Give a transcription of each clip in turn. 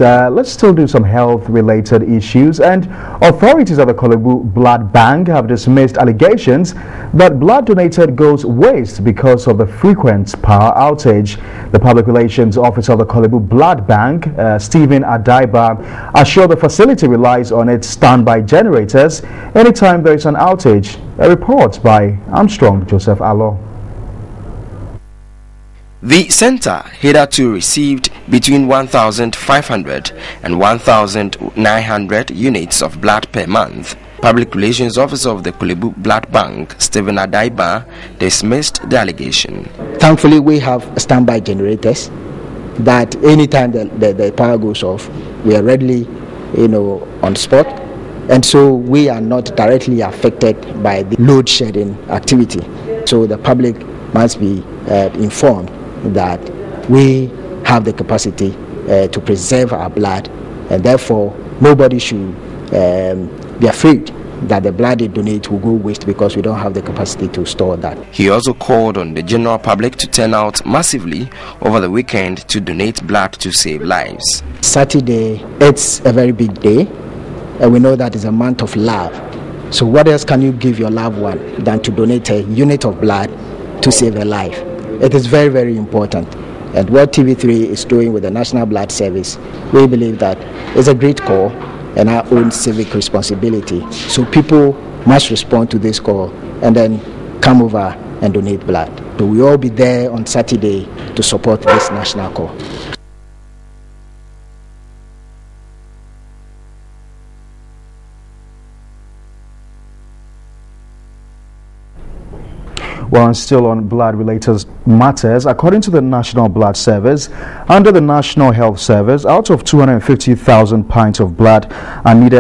Let's still do some health-related issues, and authorities at the Kolebu Blood Bank have dismissed allegations that blood donated goes waste because of the frequent power outage. The Public Relations Officer of the Kolebu Blood Bank, Stephen Adaiba, assured the facility relies on its standby generators anytime there is an outage. A report by Armstrong Joseph Allo. The center hitherto received between 1,500 and 1,900 units of blood per month. Public Relations Officer of the Kolebu Blood Bank, Stephen Adaiba, dismissed the allegation. Thankfully, we have standby generators that anytime the power goes off, we are readily, on spot, and so we are not directly affected by the load shedding activity. So the public must be informed that we have the capacity to preserve our blood, and therefore nobody should be afraid that the blood they donate will go waste because we don't have the capacity to store that. He also called on the general public to turn out massively over the weekend to donate blood to save lives. Saturday, it's a very big day, and we know that it's a month of love. So what else can you give your loved one than to donate a unit of blood to save a life? It is very, very important. And what TV3 is doing with the National Blood Service, we believe that is a great call and our own civic responsibility. So people must respond to this call and then come over and donate blood. So we all be there on Saturday to support this national call. Well, and still on blood-related matters, according to the National Blood Service, under the National Health Service, out of 250,000 pints of blood only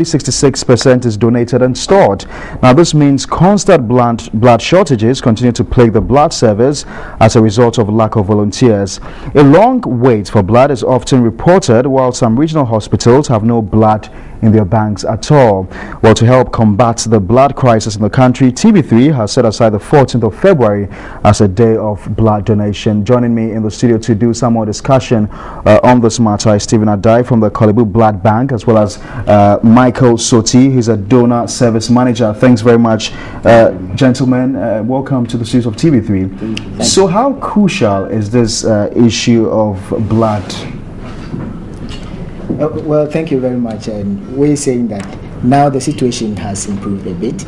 66% is donated and stored. Now, this means constant blood shortages continue to plague the blood service as a result of lack of volunteers. A long wait for blood is often reported, while some regional hospitals have no blood in their banks at all. Well, to help combat the blood crisis in the country, TV3 has set aside the 14th of February as a day of blood donation. Joining me in the studio to do some more discussion on this matter is Stephen Adai from the Kolebu Blood Bank, as well as Michael Soti, who's a donor service manager. Thanks very much, gentlemen. Welcome to the studios of TV3. So how crucial is this issue of blood? Well, thank you very much. And we're saying that now the situation has improved a bit,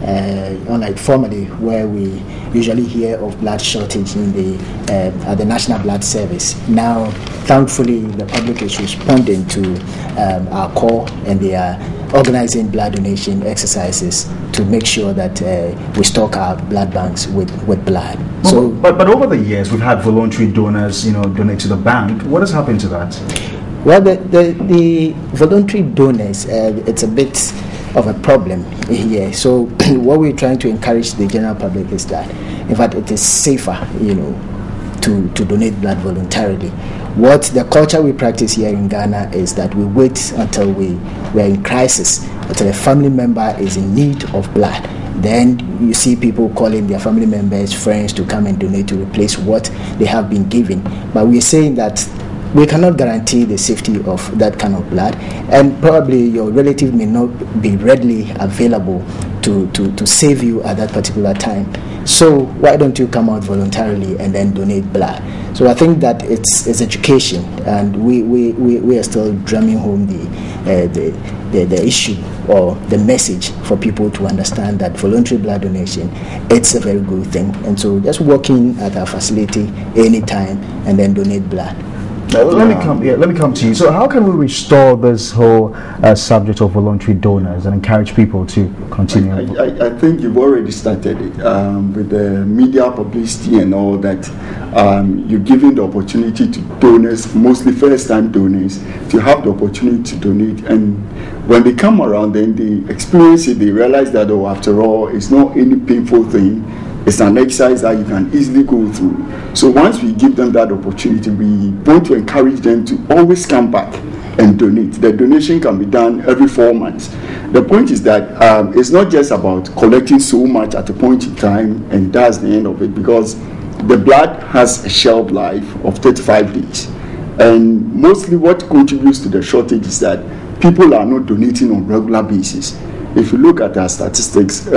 unlike formerly where we usually hear of blood shortage in at the National Blood Service. Now, thankfully, the public is responding to our call, and they are organizing blood donation exercises to make sure that we stock our blood banks with blood. Well, but over the years, we've had voluntary donors, donate to the bank. What has happened to that? Well, the voluntary donors, it's a bit of a problem here. So what we're trying to encourage the general public is that, in fact, it is safer, to donate blood voluntarily. What the culture we practice here in Ghana is that we wait until we're in crisis, until a family member is in need of blood. Then you see people calling their family members, friends to come and donate to replace what they have been given. But we're saying that we cannot guarantee the safety of that kind of blood, and probably your relative may not be readily available to save you at that particular time. So why don't you come out voluntarily and then donate blood? So I think that it's education, and we are still drumming home the issue or the message for people to understand that voluntary blood donation, it's a very good thing. And so just walk in at our facility anytime and then donate blood. Let me come to you. So how can we restore this whole subject of voluntary donors and encourage people to continue? I think you've already started it with the media publicity and all that. You're giving the opportunity to donors, mostly first-time donors, to have the opportunity to donate. And when they come around, then they experience it, they realize that, after all, it's not any painful thing. It's an exercise that you can easily go through. So once we give them that opportunity, we want to encourage them to always come back and donate. The donation can be done every 4 months. The point is that it's not just about collecting so much at a point in time and that's the end of it, because the blood has a shelf life of 35 days. And mostly what contributes to the shortage is that people are not donating on regular basis. If you look at our statistics, you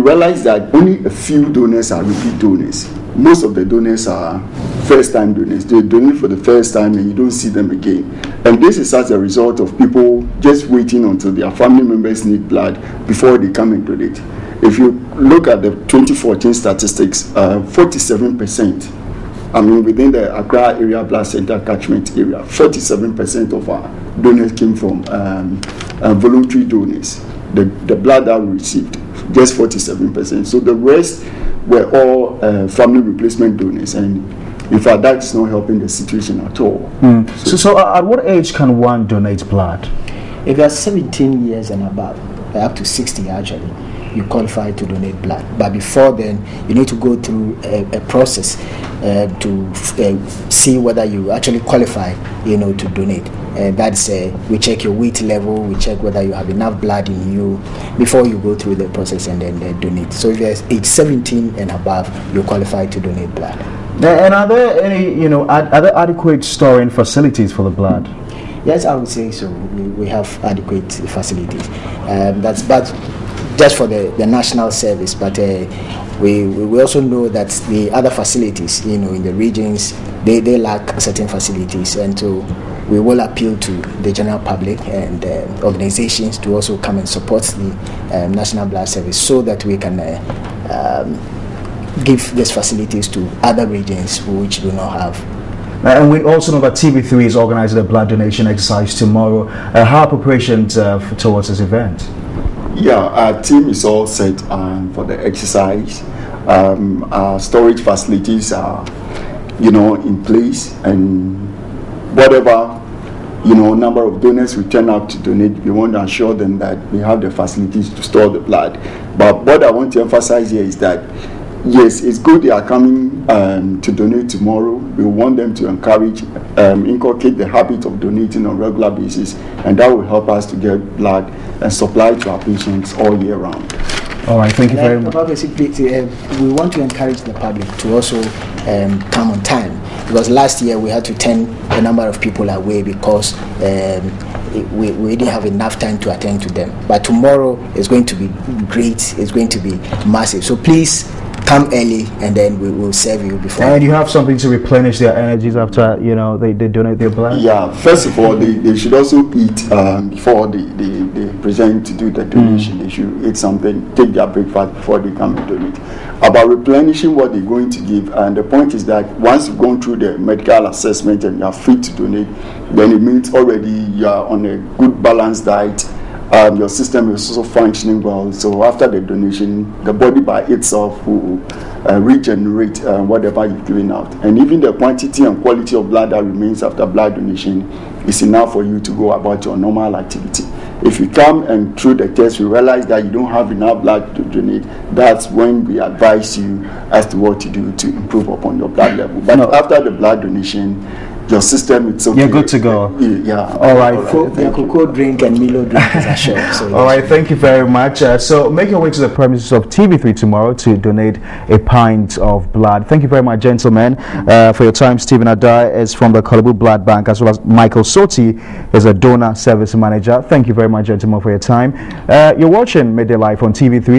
realize that only a few donors are repeat donors. Most of the donors are first-time donors. They donate for the first time and you don't see them again. And this is as a result of people just waiting until their family members need blood before they come and donate. If you look at the 2014 statistics, 47%, within the Accra area blood center catchment area, 47% of our donors came from voluntary donors. The blood that we received, just 47%. So the rest were all family replacement donors, and in fact that is not helping the situation at all. So at what age can one donate blood? If you are 17 years and above, up to 60 actually, you qualify to donate blood. But before then, you need to go through a process to see whether you actually qualify, to donate. That's we check your weight level, we check whether you have enough blood in you before you go through the process and then donate. So if you're age 17 and above, you qualify to donate blood. And are there any, are there adequate storing facilities for the blood? Yes, I would say so. We have adequate facilities. But just for the national service, but we also know that the other facilities, in the regions, they lack certain facilities, and so we will appeal to the general public and organizations to also come and support the National Blood Service so that we can give these facilities to other regions which do not have. And we also know that TV3 is organizing a blood donation exercise tomorrow. How are preparations towards this event? Yeah, our team is all set for the exercise. Our storage facilities are, in place, and whatever, number of donors we turn out to donate, we want to assure them that we have the facilities to store the blood. But what I want to emphasize here is that, yes, it's good they are coming to donate tomorrow. We want them to inculcate the habit of donating on a regular basis, and that will help us to get blood and supply to our patients all year round. All right, thank you very much. We want to encourage the public to also come on time, because last year we had to turn a number of people away because we didn't have enough time to attend to them. But tomorrow is going to be great. It's going to be massive. So please come early, and then we will serve you before. And you have something to replenish their energies after they donate their blood. Yeah, first of all, they should also eat before they present to do the donation. They should eat something, take their breakfast before they come and donate. About replenishing what they're going to give, and the point is that once you've gone through the medical assessment and you are free to donate, then it means already you are on a good balanced diet. Your system is also functioning well. So after the donation, the body by itself will regenerate whatever you've given out. And even the quantity and quality of blood that remains after blood donation is enough for you to go about your normal activity. If you come and through the test, you realize that you don't have enough blood to donate, that's when we advise you as to what to do to improve upon your blood level. But after the blood donation, your system, it's okay. You're good to go. Yeah. All right. Cocoa drink and Milo drink is assured. So all right. Thank you very much. So make your way to the premises of TV3 tomorrow to donate a pint of blood. Thank you very much, gentlemen, for your time. Stephen Adai is from the Kolebu Blood Bank, as well as Michael Soti is a donor service manager. Thank you very much, gentlemen, for your time. You're watching Midday Live on TV3.